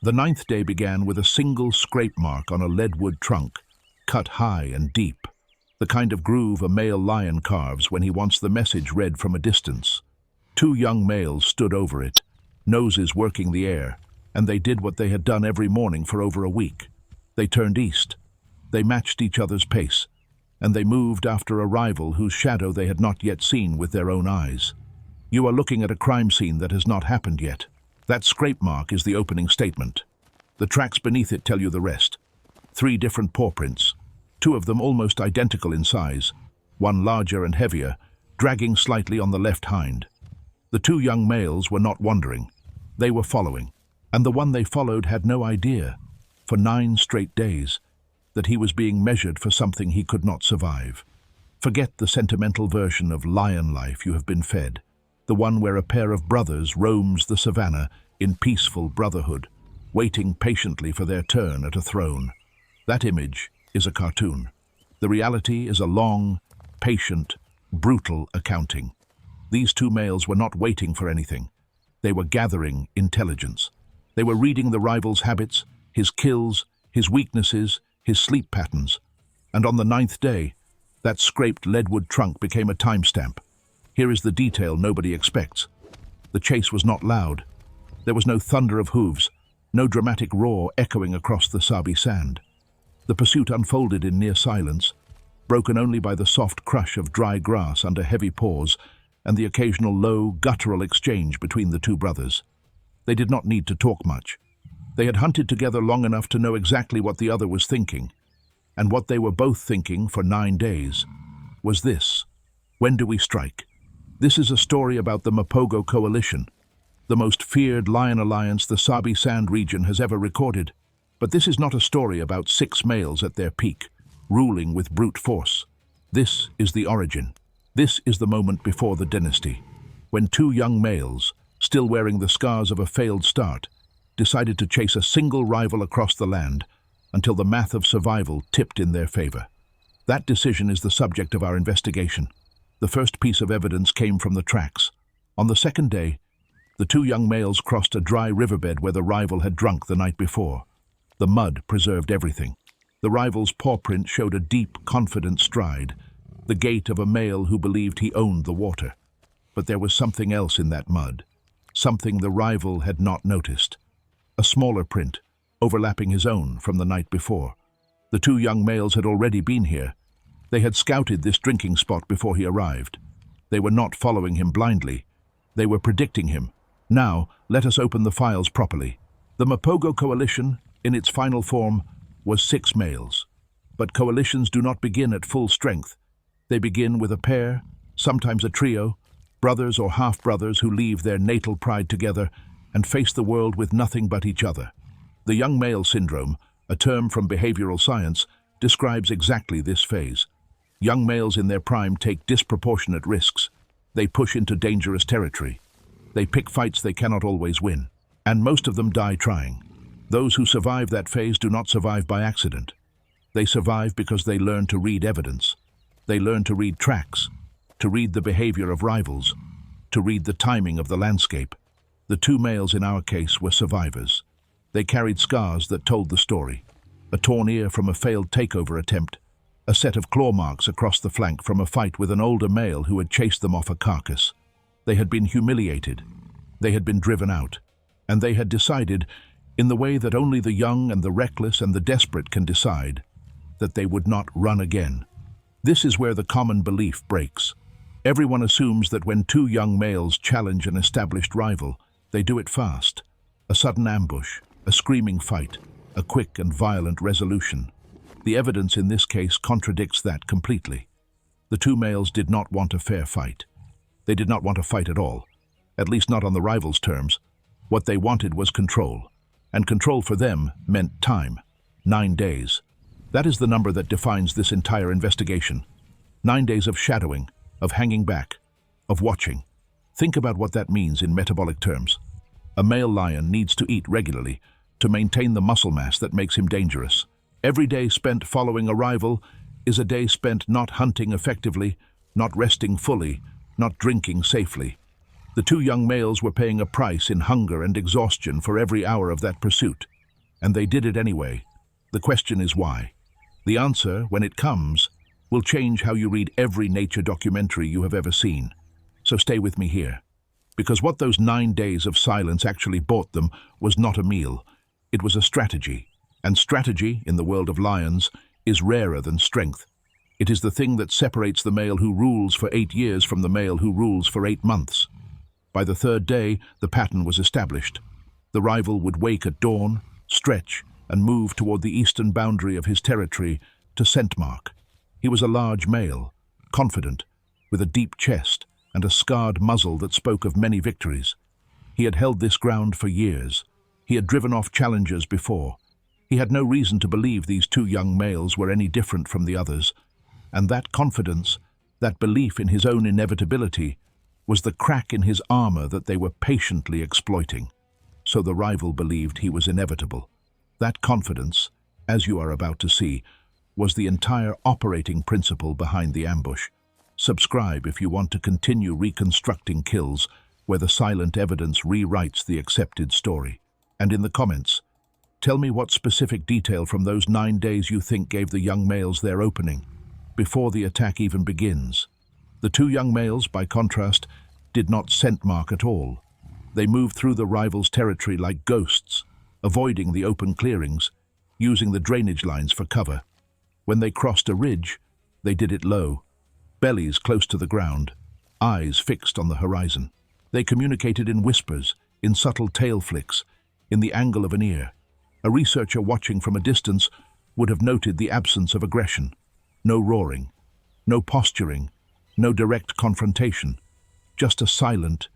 The ninth day began with a single scrape mark on a leadwood trunk, cut high and deep, the kind of groove a male lion carves when he wants the message read from a distance. Two young males stood over it, noses working the air, and they did what they had done every morning for over a week. They turned east. They matched each other's pace, and they moved after a rival whose shadow they had not yet seen with their own eyes. You are looking at a crime scene that has not happened yet. That scrape mark is the opening statement. The tracks beneath it tell you the rest. 3 different paw prints, 2 of them almost identical in size, one larger and heavier, dragging slightly on the left hind. The 2 young males were not wandering. They were following, and the one they followed had no idea, for 9 straight days, that he was being measured for something he could not survive. Forget the sentimental version of lion life you have been fed, the one where a pair of brothers roams the savannah in peaceful brotherhood, waiting patiently for their turn at a throne. That image is a cartoon. The reality is a long, patient, brutal accounting. These 2 males were not waiting for anything. They were gathering intelligence. They were reading the rival's habits, his kills, his weaknesses, his sleep patterns. And on the 9th day, that scraped leadwood trunk became a timestamp. Here is the detail nobody expects. The chase was not loud. There was no thunder of hooves, no dramatic roar echoing across the Sabi Sand. The pursuit unfolded in near silence, broken only by the soft crush of dry grass under heavy paws and the occasional low, guttural exchange between the 2 brothers. They did not need to talk much. They had hunted together long enough to know exactly what the other was thinking, and what they were both thinking for 9 days was this: when do we strike? This is a story about the Mapogo coalition, the most feared lion alliance the Sabi Sand region has ever recorded. But this is not a story about 6 males at their peak, ruling with brute force. This is the origin. This is the moment before the dynasty, when 2 young males, still wearing the scars of a failed start, decided to chase a single rival across the land until the math of survival tipped in their favor. That decision is the subject of our investigation. The first piece of evidence came from the tracks. On the 2nd day, the 2 young males crossed a dry riverbed where the rival had drunk the night before. The mud preserved everything. The rival's paw print showed a deep, confident stride, the gait of a male who believed he owned the water. But there was something else in that mud, something the rival had not noticed. A smaller print, overlapping his own from the night before. The 2 young males had already been here. They had scouted this drinking spot before he arrived. They were not following him blindly. They were predicting him. Now, let us open the files properly. The Mapogo coalition, in its final form, was 6 males. But coalitions do not begin at full strength. They begin with a pair, sometimes a trio, brothers or half-brothers who leave their natal pride together and face the world with nothing but each other. The young male syndrome, a term from behavioral science, describes exactly this phase. Young males in their prime take disproportionate risks. They push into dangerous territory. They pick fights they cannot always win. And most of them die trying. Those who survive that phase do not survive by accident. They survive because they learn to read evidence. They learn to read tracks, to read the behavior of rivals, to read the timing of the landscape. The 2 males in our case were survivors. They carried scars that told the story. A torn ear from a failed takeover attempt, a set of claw marks across the flank from a fight with an older male who had chased them off a carcass. They had been humiliated. They had been driven out. And they had decided, in the way that only the young and the reckless and the desperate can decide, that they would not run again. This is where the common belief breaks. Everyone assumes that when 2 young males challenge an established rival, they do it fast. A sudden ambush, a screaming fight, a quick and violent resolution. The evidence in this case contradicts that completely. The 2 males did not want a fair fight. They did not want to fight at all, at least not on the rival's terms. What they wanted was control, and control for them meant time. 9 days. That is the number that defines this entire investigation. 9 days of shadowing, of hanging back, of watching. Think about what that means in metabolic terms. A male lion needs to eat regularly to maintain the muscle mass that makes him dangerous. Every day spent following a rival is a day spent not hunting effectively, not resting fully, not drinking safely. The 2 young males were paying a price in hunger and exhaustion for every hour of that pursuit. And they did it anyway. The question is why. The answer, when it comes, will change how you read every nature documentary you have ever seen. So stay with me here. Because what those 9 days of silence actually bought them was not a meal. It was a strategy. And strategy, in the world of lions, is rarer than strength. It is the thing that separates the male who rules for 8 years from the male who rules for 8 months. By the 3rd day, the pattern was established. The rival would wake at dawn, stretch, and move toward the eastern boundary of his territory to scent mark. He was a large male, confident, with a deep chest and a scarred muzzle that spoke of many victories. He had held this ground for years. He had driven off challengers before. He had no reason to believe these 2 young males were any different from the others. And that confidence, that belief in his own inevitability, was the crack in his armor that they were patiently exploiting. So the rival believed he was inevitable. That confidence, as you are about to see, was the entire operating principle behind the ambush. Subscribe if you want to continue reconstructing kills where the silent evidence rewrites the accepted story. And in the comments, tell me what specific detail from those 9 days you think gave the young males their opening, before the attack even begins. The 2 young males, by contrast, did not scent mark at all. They moved through the rival's territory like ghosts, avoiding the open clearings, using the drainage lines for cover. When they crossed a ridge, they did it low, bellies close to the ground, eyes fixed on the horizon. They communicated in whispers, in subtle tail flicks, in the angle of an ear. A researcher watching from a distance would have noted the absence of aggression. No roaring, no posturing, no direct confrontation, just a silent,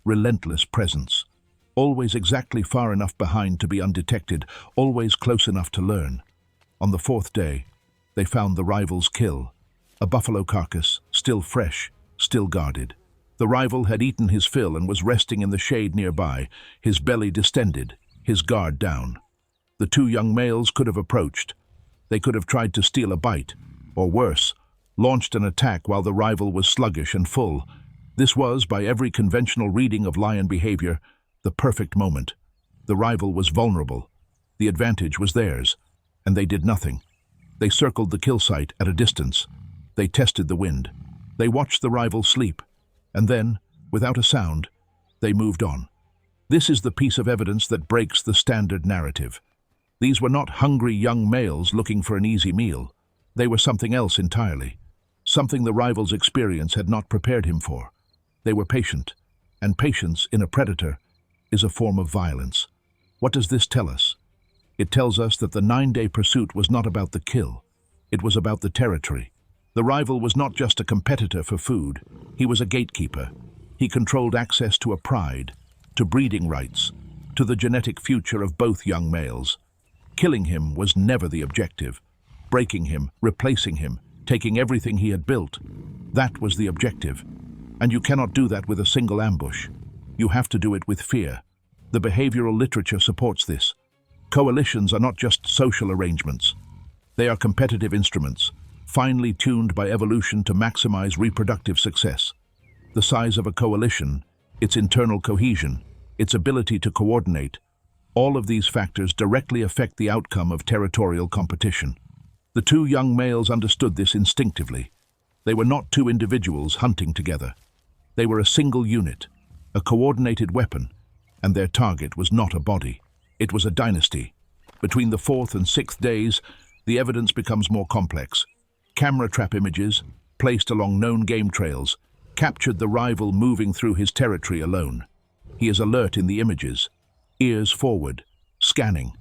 relentless presence, always exactly far enough behind to be undetected, always close enough to learn. On the 4th day, they found the rival's kill, a buffalo carcass, still fresh, still guarded. The rival had eaten his fill and was resting in the shade nearby, his belly distended, his guard down. The 2 young males could have approached. They could have tried to steal a bite, or worse, launched an attack while the rival was sluggish and full. This was, by every conventional reading of lion behavior, the perfect moment. The rival was vulnerable. The advantage was theirs, and they did nothing. They circled the kill site at a distance. They tested the wind. They watched the rival sleep, and then, without a sound, they moved on. This is the piece of evidence that breaks the standard narrative. These were not hungry young males looking for an easy meal. They were something else entirely, something the rival's experience had not prepared him for. They were patient, and patience in a predator is a form of violence. What does this tell us? It tells us that the 9-day pursuit was not about the kill. It was about the territory. The rival was not just a competitor for food. He was a gatekeeper. He controlled access to a pride, to breeding rights, to the genetic future of both young males. Killing him was never the objective. Breaking him, replacing him, taking everything he had built, that was the objective. And you cannot do that with a single ambush. You have to do it with fear. The behavioral literature supports this. Coalitions are not just social arrangements. They are competitive instruments, finely tuned by evolution to maximize reproductive success. The size of a coalition, its internal cohesion, its ability to coordinate, all of these factors directly affect the outcome of territorial competition. The 2 young males understood this instinctively. They were not 2 individuals hunting together. They were a single unit, a coordinated weapon, and their target was not a body. It was a dynasty. Between the 4th and 6th days, the evidence becomes more complex. Camera trap images, placed along known game trails, captured the rival moving through his territory alone. He is alert in the images, ears forward, scanning.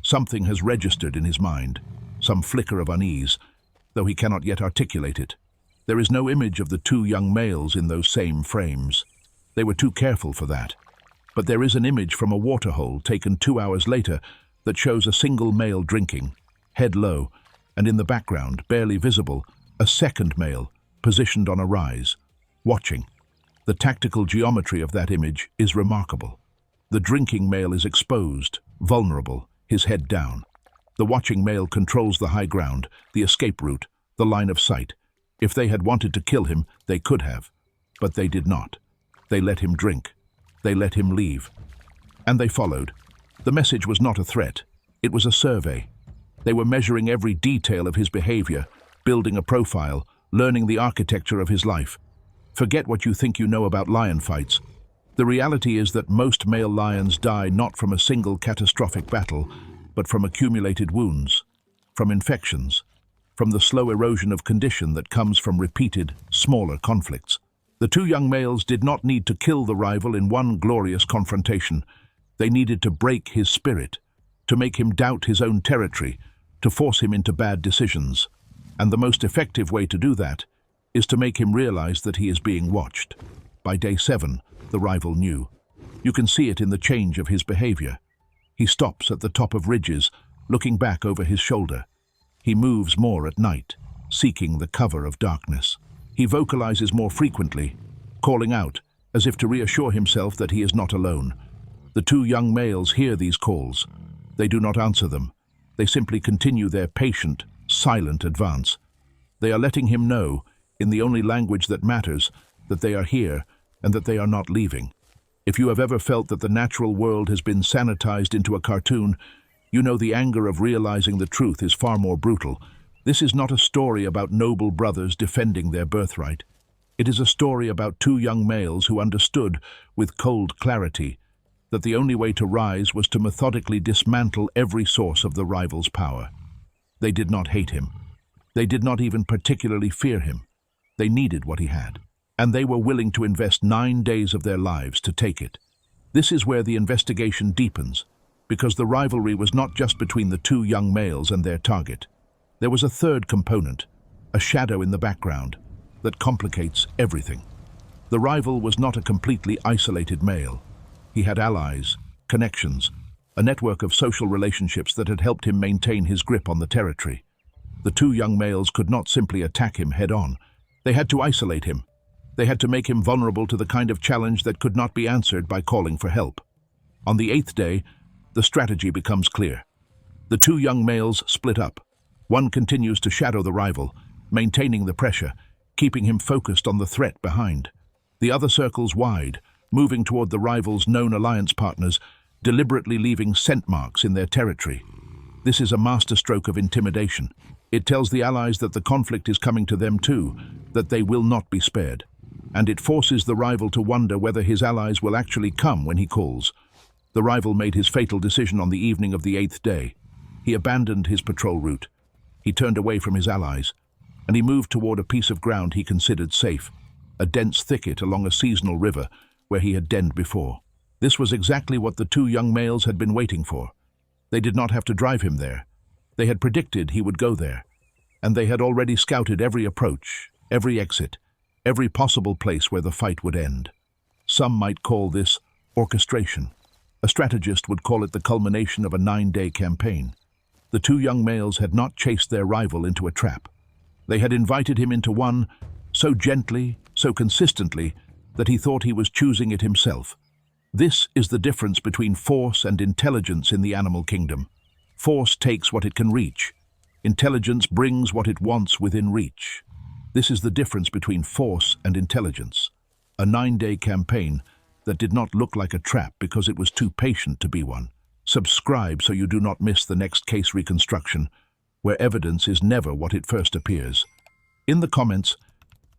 Something has registered in his mind, some flicker of unease, though he cannot yet articulate it. There is no image of the 2 young males in those same frames. They were too careful for that. But there is an image from a waterhole taken 2 hours later that shows a single male drinking, head low, and in the background, barely visible, a second male, positioned on a rise, watching. The tactical geometry of that image is remarkable. The drinking male is exposed, vulnerable, his head down. The watching male controls the high ground, the escape route, the line of sight. If they had wanted to kill him, they could have. But they did not. They let him drink. They let him leave. And they followed. The message was not a threat. It was a survey. They were measuring every detail of his behavior, building a profile, learning the architecture of his life. Forget what you think you know about lion fights. The reality is that most male lions die not from a single catastrophic battle, but from accumulated wounds, from infections, from the slow erosion of condition that comes from repeated, smaller conflicts. The two young males did not need to kill the rival in one glorious confrontation. They needed to break his spirit, to make him doubt his own territory, to force him into bad decisions. And the most effective way to do that is to make him realize that he is being watched. By day 7, the rival knew. You can see it in the change of his behavior. He stops at the top of ridges, looking back over his shoulder. He moves more at night, seeking the cover of darkness. He vocalizes more frequently, calling out, as if to reassure himself that he is not alone. The two young males hear these calls. They do not answer them. They simply continue their patient, silent advance. They are letting him know, in the only language that matters, that they are here and that they are not leaving. If you have ever felt that the natural world has been sanitized into a cartoon, you know the anger of realizing the truth is far more brutal. This is not a story about noble brothers defending their birthright. It is a story about two young males who understood, with cold clarity, that the only way to rise was to methodically dismantle every source of the rival's power. They did not hate him. They did not even particularly fear him. They needed what he had, and they were willing to invest 9 days of their lives to take it. This is where the investigation deepens, because the rivalry was not just between the two young males and their target. There was a third component, a shadow in the background, that complicates everything. The rival was not a completely isolated male. He had allies, connections, a network of social relationships that had helped him maintain his grip on the territory. The two young males could not simply attack him head-on. They had to isolate him. They had to make him vulnerable to the kind of challenge that could not be answered by calling for help. On the 8th day, the strategy becomes clear. The two young males split up. One continues to shadow the rival, maintaining the pressure, keeping him focused on the threat behind. The other circles wide, moving toward the rival's known alliance partners, deliberately leaving scent marks in their territory. This is a masterstroke of intimidation. It tells the allies that the conflict is coming to them too, that they will not be spared. And it forces the rival to wonder whether his allies will actually come when he calls. The rival made his fatal decision on the evening of the 8th day. He abandoned his patrol route. He turned away from his allies, and he moved toward a piece of ground he considered safe, a dense thicket along a seasonal river where he had denned before. This was exactly what the two young males had been waiting for. They did not have to drive him there. They had predicted he would go there, and they had already scouted every approach, every exit, every possible place where the fight would end. Some might call this orchestration. A strategist would call it the culmination of a 9-day campaign. The two young males had not chased their rival into a trap. They had invited him into one so gently, so consistently, that he thought he was choosing it himself. This is the difference between force and intelligence in the animal kingdom. Force takes what it can reach. Intelligence brings what it wants within reach. This is the difference between force and intelligence. A 9-day campaign that did not look like a trap because it was too patient to be one. Subscribe so you do not miss the next case reconstruction, where evidence is never what it first appears. In the comments,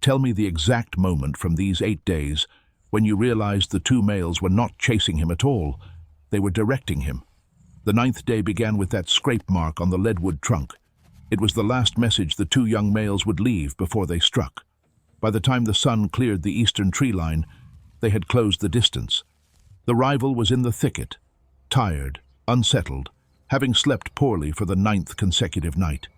tell me the exact moment from these 8 days when you realized the two males were not chasing him at all. They were directing him. The 9th day began with that scrape mark on the leadwood trunk. It was the last message the two young males would leave before they struck. By the time the sun cleared the eastern tree line, they had closed the distance. The rival was in the thicket, tired, unsettled, having slept poorly for the 9th consecutive night.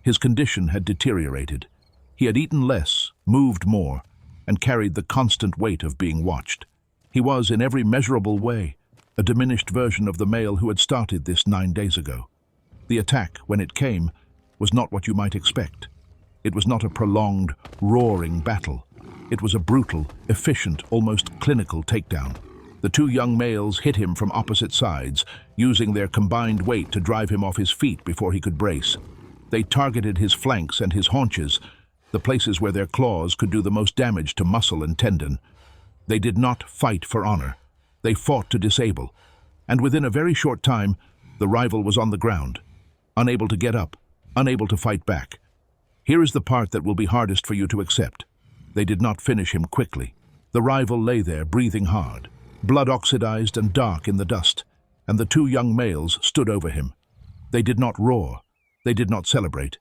His condition had deteriorated. He had eaten less, moved more, and carried the constant weight of being watched. He was, in every measurable way, a diminished version of the male who had started this 9 days ago. The attack, when it came, was not what you might expect. It was not a prolonged, roaring battle. It was a brutal, efficient, almost clinical takedown. The two young males hit him from opposite sides, using their combined weight to drive him off his feet before he could brace. They targeted his flanks and his haunches, the places where their claws could do the most damage to muscle and tendon. They did not fight for honor. They fought to disable. And within a very short time, The rival was on the ground, unable to get up, unable to fight back. Here is the part that will be hardest for you to accept. They did not finish him quickly. The rival lay there, breathing hard, blood oxidized and dark in the dust, and the two young males stood over him. They did not roar. They did not celebrate.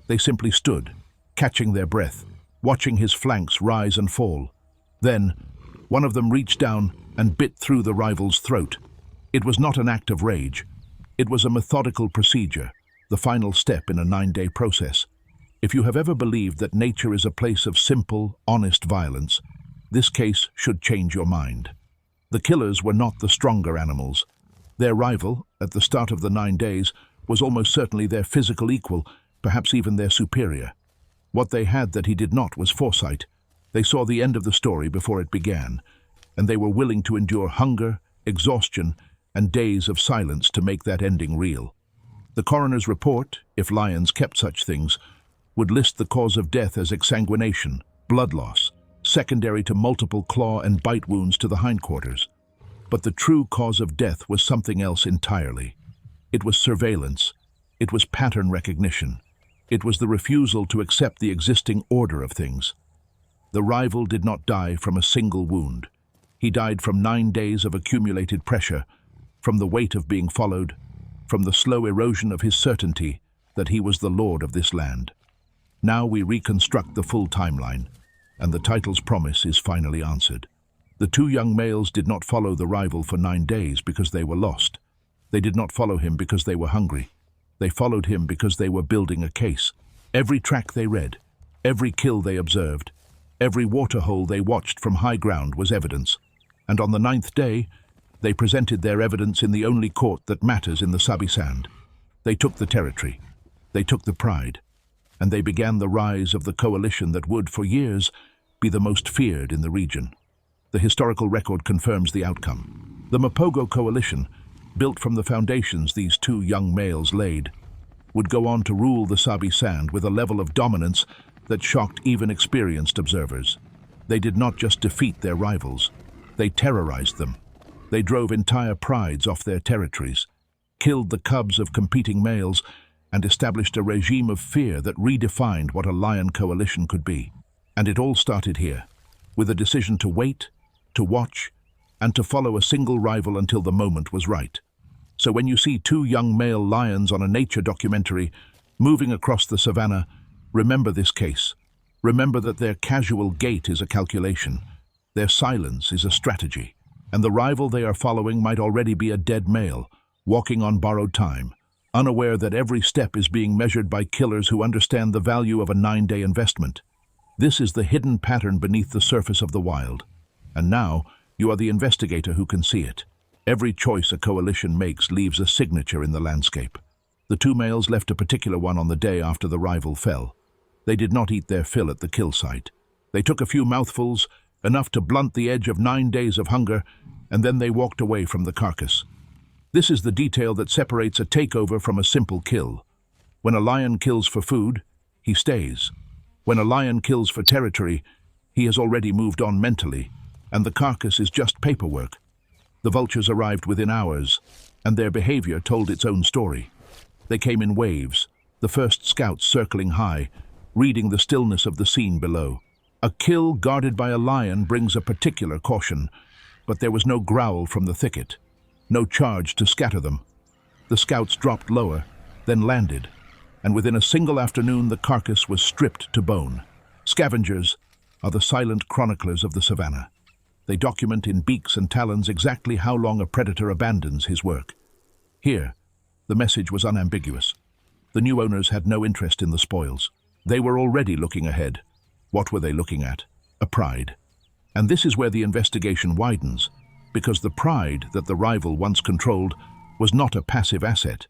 They simply stood, catching their breath, watching his flanks rise and fall. Then, one of them reached down and bit through the rival's throat. It was not an act of rage. It was a methodical procedure, the final step in a 9-day process. If you have ever believed that nature is a place of simple, honest violence, this case should change your mind. The killers were not the stronger animals. Their rival, at the start of the 9 days, was almost certainly their physical equal, perhaps even their superior. What they had that he did not was foresight. They saw the end of the story before it began, and they were willing to endure hunger, exhaustion, and days of silence to make that ending real. The coroner's report, if lions kept such things, would list the cause of death as exsanguination, blood loss, secondary to multiple claw and bite wounds to the hindquarters. But the true cause of death was something else entirely. It was surveillance. It was pattern recognition. It was the refusal to accept the existing order of things. The rival did not die from a single wound. He died from 9 days of accumulated pressure, from the weight of being followed, from the slow erosion of his certainty that he was the lord of this land. Now we reconstruct the full timeline, and the title's promise is finally answered. The two young males did not follow the rival for 9 days because they were lost. They did not follow him because they were hungry. They followed him because they were building a case. Every track they read, every kill they observed, every waterhole they watched from high ground was evidence. And on the 9th day, they presented their evidence in the only court that matters in the Sabi Sand. They took the territory. They took the pride. And they began the rise of the coalition that would, for years, be the most feared in the region. The historical record confirms the outcome. The Mapogo coalition, built from the foundations these two young males laid, would go on to rule the Sabi Sand with a level of dominance that shocked even experienced observers. They did not just defeat their rivals, they terrorized them. They drove entire prides off their territories, killed the cubs of competing males, and established a regime of fear that redefined what a lion coalition could be. And it all started here, with a decision to wait, to watch, and to follow a single rival until the moment was right. So when you see two young male lions on a nature documentary moving across the savannah, remember this case. Remember that their casual gait is a calculation, their silence is a strategy, and the rival they are following might already be a dead male, walking on borrowed time, unaware that every step is being measured by killers who understand the value of a 9-day investment. This is the hidden pattern beneath the surface of the wild. And now, you are the investigator who can see it. Every choice a coalition makes leaves a signature in the landscape. The two males left a particular one on the day after the rival fell. They did not eat their fill at the kill site. They took a few mouthfuls, enough to blunt the edge of 9 days of hunger, and then they walked away from the carcass. This is the detail that separates a takeover from a simple kill. When a lion kills for food, he stays. When a lion kills for territory, he has already moved on mentally, and the carcass is just paperwork. The vultures arrived within hours, and their behavior told its own story. They came in waves, the first scouts circling high, reading the stillness of the scene below. A kill guarded by a lion brings a particular caution, but there was no growl from the thicket, no charge to scatter them. The scouts dropped lower, then landed, and within a single afternoon the carcass was stripped to bone. Scavengers are the silent chroniclers of the savannah. They document in beaks and talons exactly how long a predator abandons his work. Here, the message was unambiguous. The new owners had no interest in the spoils. They were already looking ahead. What were they looking at? A pride. And this is where the investigation widens, because the pride that the rival once controlled was not a passive asset.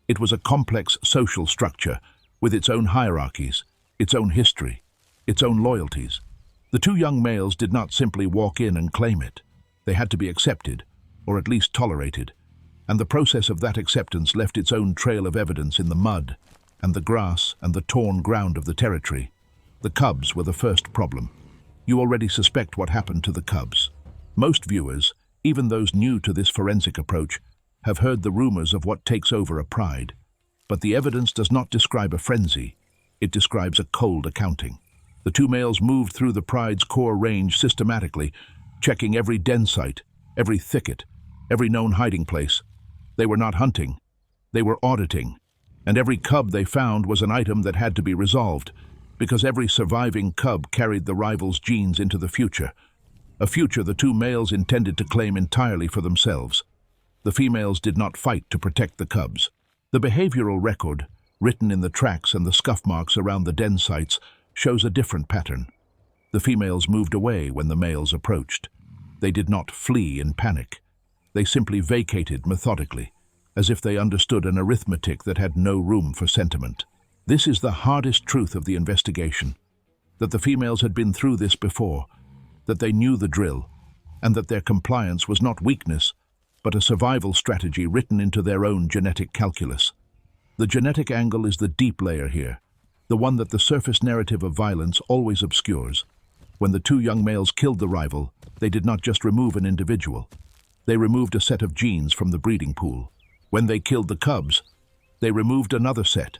It was a complex social structure with its own hierarchies, its own history, its own loyalties. The two young males did not simply walk in and claim it. They had to be accepted, or at least tolerated, and the process of that acceptance left its own trail of evidence in the mud and the grass and the torn ground of the territory. The cubs were the first problem. You already suspect what happened to the cubs. Most viewers, even those new to this forensic approach, have heard the rumors of what takes over a pride, but the evidence does not describe a frenzy, it describes a cold accounting. The two males moved through the pride's core range systematically, checking every den site, every thicket, every known hiding place. They were not hunting, they were auditing, and every cub they found was an item that had to be resolved, because every surviving cub carried the rival's genes into the future, a future the two males intended to claim entirely for themselves. The females did not fight to protect the cubs. The behavioral record, written in the tracks and the scuff marks around the den sites, shows a different pattern. The females moved away when the males approached. They did not flee in panic. They simply vacated methodically, as if they understood an arithmetic that had no room for sentiment. This is the hardest truth of the investigation, that the females had been through this before, that they knew the drill, and that their compliance was not weakness, but a survival strategy written into their own genetic calculus. The genetic angle is the deep layer here, the one that the surface narrative of violence always obscures. When the two young males killed the rival, they did not just remove an individual. They removed a set of genes from the breeding pool. When they killed the cubs, they removed another set.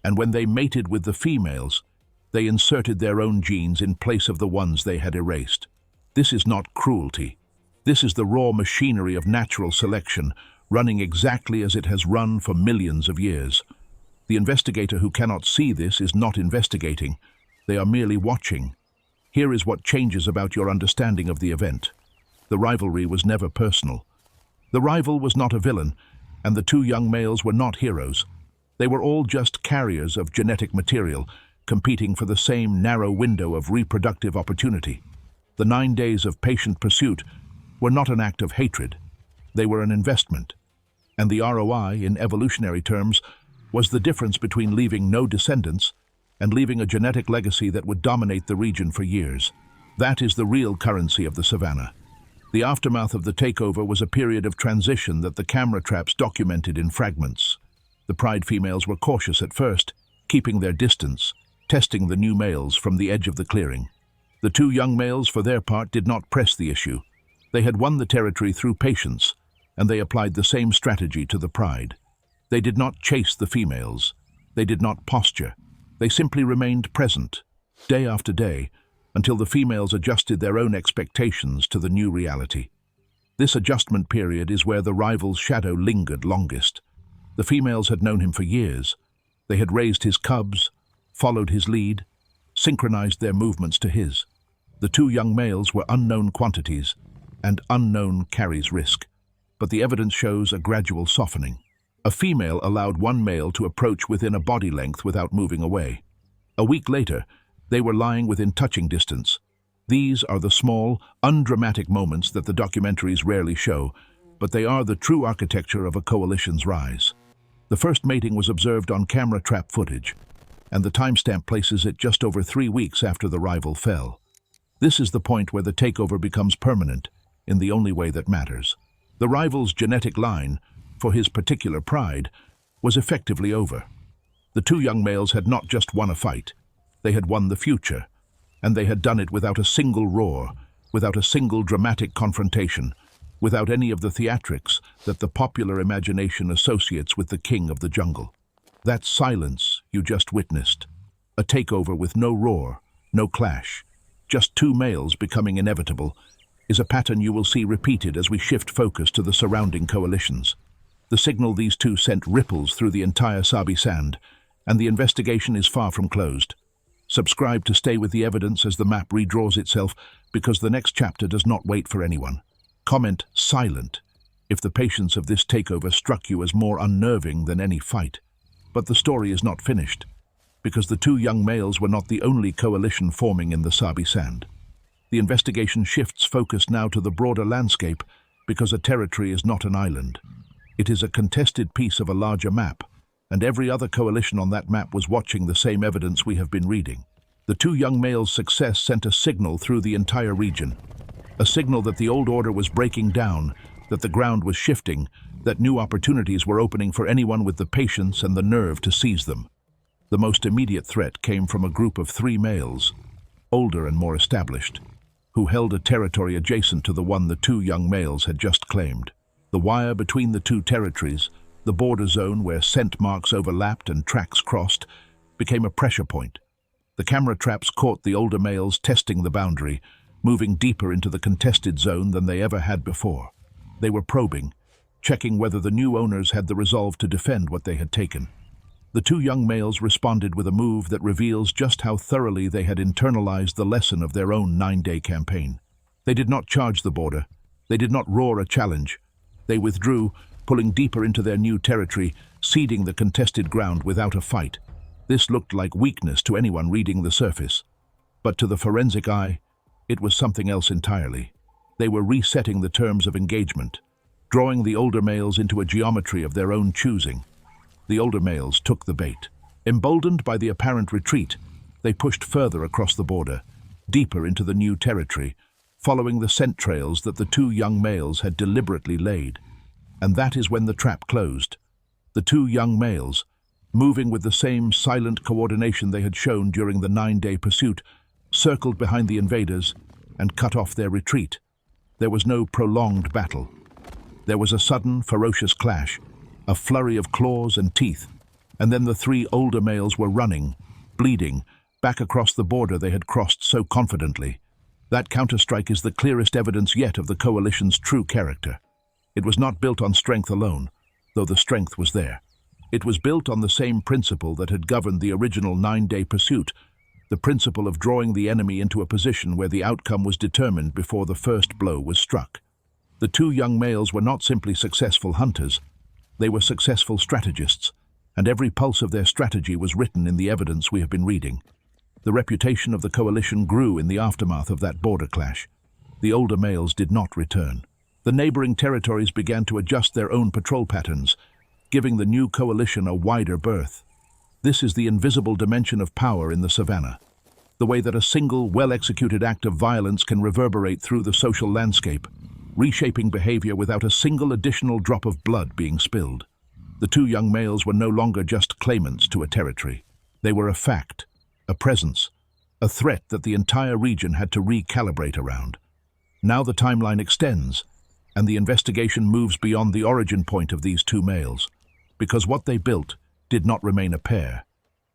And when they mated with the females, they inserted their own genes in place of the ones they had erased. This is not cruelty. This is the raw machinery of natural selection, running exactly as it has run for millions of years. The investigator who cannot see this is not investigating. They are merely watching. Here is what changes about your understanding of the event. The rivalry was never personal. The rival was not a villain, and the two young males were not heroes. They were all just carriers of genetic material, competing for the same narrow window of reproductive opportunity. The 9 days of patient pursuit were not an act of hatred. They were an investment. And the ROI, in evolutionary terms, was the difference between leaving no descendants and leaving a genetic legacy that would dominate the region for years. That is the real currency of the savannah. The aftermath of the takeover was a period of transition that the camera traps documented in fragments. The pride females were cautious at first, keeping their distance, testing the new males from the edge of the clearing. The two young males, for their part, did not press the issue. They had won the territory through patience, and they applied the same strategy to the pride. They did not chase the females. They did not posture. They simply remained present, day after day, until the females adjusted their own expectations to the new reality. This adjustment period is where the rival's shadow lingered longest. The females had known him for years. They had raised his cubs, followed his lead, synchronized their movements to his. The two young males were unknown quantities, and unknown carries risk. But the evidence shows a gradual softening. A female allowed one male to approach within a body length without moving away. A week later, they were lying within touching distance. These are the small, undramatic moments that the documentaries rarely show, but they are the true architecture of a coalition's rise. The first mating was observed on camera trap footage, and the timestamp places it just over 3 weeks after the rival fell. This is the point where the takeover becomes permanent, in the only way that matters. The rival's genetic line, for his particular pride, was effectively over. The two young males had not just won a fight, they had won the future, and they had done it without a single roar, without a single dramatic confrontation, without any of the theatrics that the popular imagination associates with the king of the jungle. That silence you just witnessed, a takeover with no roar, no clash, just two males becoming inevitable, is a pattern you will see repeated as we shift focus to the surrounding coalitions. The signal these two sent ripples through the entire Sabi Sand, and the investigation is far from closed. Subscribe to stay with the evidence as the map redraws itself, because the next chapter does not wait for anyone. Comment silent if the patience of this takeover struck you as more unnerving than any fight. But the story is not finished, because the two young males were not the only coalition forming in the Sabi Sand. The investigation shifts focus now to the broader landscape, because a territory is not an island. It is a contested piece of a larger map, and every other coalition on that map was watching the same evidence we have been reading. The two young males' success sent a signal through the entire region, a signal that the old order was breaking down, that the ground was shifting, that new opportunities were opening for anyone with the patience and the nerve to seize them. The most immediate threat came from a group of 3 males, older and more established, who held a territory adjacent to the one the two young males had just claimed. The wire between the two territories, the border zone where scent marks overlapped and tracks crossed, became a pressure point. The camera traps caught the older males testing the boundary, moving deeper into the contested zone than they ever had before. They were probing, checking whether the new owners had the resolve to defend what they had taken. The two young males responded with a move that reveals just how thoroughly they had internalized the lesson of their own 9-day campaign. They did not charge the border. They did not roar a challenge. They withdrew, pulling deeper into their new territory, ceding the contested ground without a fight. This looked like weakness to anyone reading the surface. But to the forensic eye, it was something else entirely. They were resetting the terms of engagement, drawing the older males into a geometry of their own choosing. The older males took the bait. Emboldened by the apparent retreat, they pushed further across the border, deeper into the new territory, following the scent trails that the two young males had deliberately laid. And that is when the trap closed. The two young males, moving with the same silent coordination they had shown during the 9-day pursuit, circled behind the invaders and cut off their retreat. There was no prolonged battle. There was a sudden, ferocious clash, a flurry of claws and teeth, and then the three older males were running, bleeding, back across the border they had crossed so confidently. That counterstrike is the clearest evidence yet of the coalition's true character. It was not built on strength alone, though the strength was there. It was built on the same principle that had governed the original 9-day pursuit, the principle of drawing the enemy into a position where the outcome was determined before the first blow was struck. The two young males were not simply successful hunters. They were successful strategists, and every pulse of their strategy was written in the evidence we have been reading. The reputation of the coalition grew in the aftermath of that border clash. The older males did not return. The neighboring territories began to adjust their own patrol patterns, giving the new coalition a wider berth. This is the invisible dimension of power in the savannah. The way that a single, well-executed act of violence can reverberate through the social landscape, reshaping behavior without a single additional drop of blood being spilled. The two young males were no longer just claimants to a territory. They were a fact, a presence, a threat that the entire region had to recalibrate around. Now the timeline extends, and the investigation moves beyond the origin point of these two males, because what they built did not remain a pair.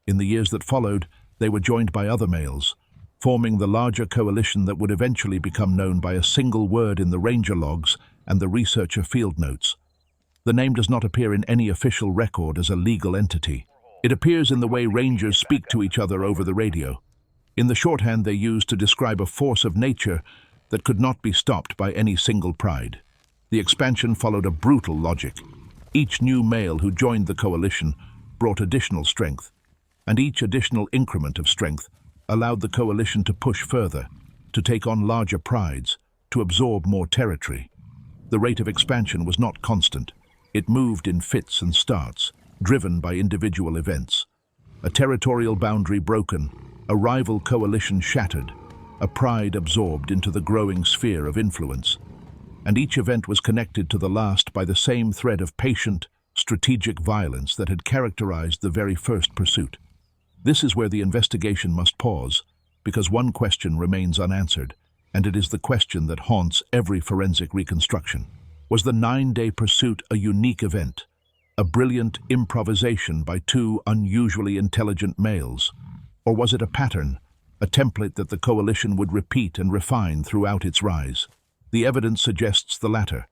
In the years that followed, they were joined by other males, forming the larger coalition that would eventually become known by a single word in the ranger logs and the researcher field notes. The name does not appear in any official record as a legal entity. It appears in the way rangers speak to each other over the radio, in the shorthand they use to describe a force of nature that could not be stopped by any single pride. The expansion followed a brutal logic. Each new male who joined the coalition brought additional strength, and each additional increment of strength allowed the coalition to push further, to take on larger prides, to absorb more territory. The rate of expansion was not constant. It moved in fits and starts, driven by individual events. A territorial boundary broken, a rival coalition shattered, a pride absorbed into the growing sphere of influence. And each event was connected to the last by the same thread of patient, strategic violence that had characterized the very first pursuit. This is where the investigation must pause, because one question remains unanswered, and it is the question that haunts every forensic reconstruction. Was the 9-day pursuit a unique event, a brilliant improvisation by two unusually intelligent males? Or was it a pattern, a template that the coalition would repeat and refine throughout its rise? The evidence suggests the latter.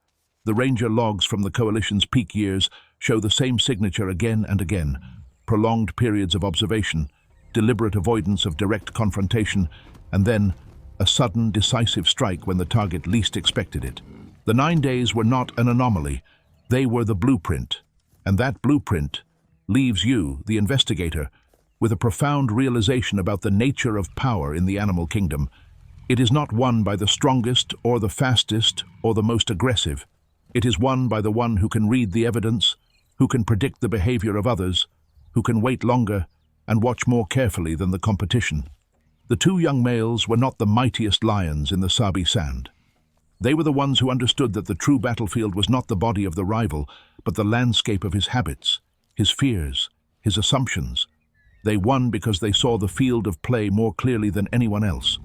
The ranger logs from the coalition's peak years show the same signature again and again: prolonged periods of observation, deliberate avoidance of direct confrontation, and then a sudden, decisive strike when the target least expected it. The 9 days were not an anomaly. They were the blueprint. And that blueprint leaves you, the investigator, with a profound realization about the nature of power in the animal kingdom. It is not won by the strongest or the fastest or the most aggressive. It is won by the one who can read the evidence, who can predict the behavior of others, who can wait longer and watch more carefully than the competition. The two young males were not the mightiest lions in the Sabi Sand. They were the ones who understood that the true battlefield was not the body of the rival, but the landscape of his habits, his fears, his assumptions. They won because they saw the field of play more clearly than anyone else.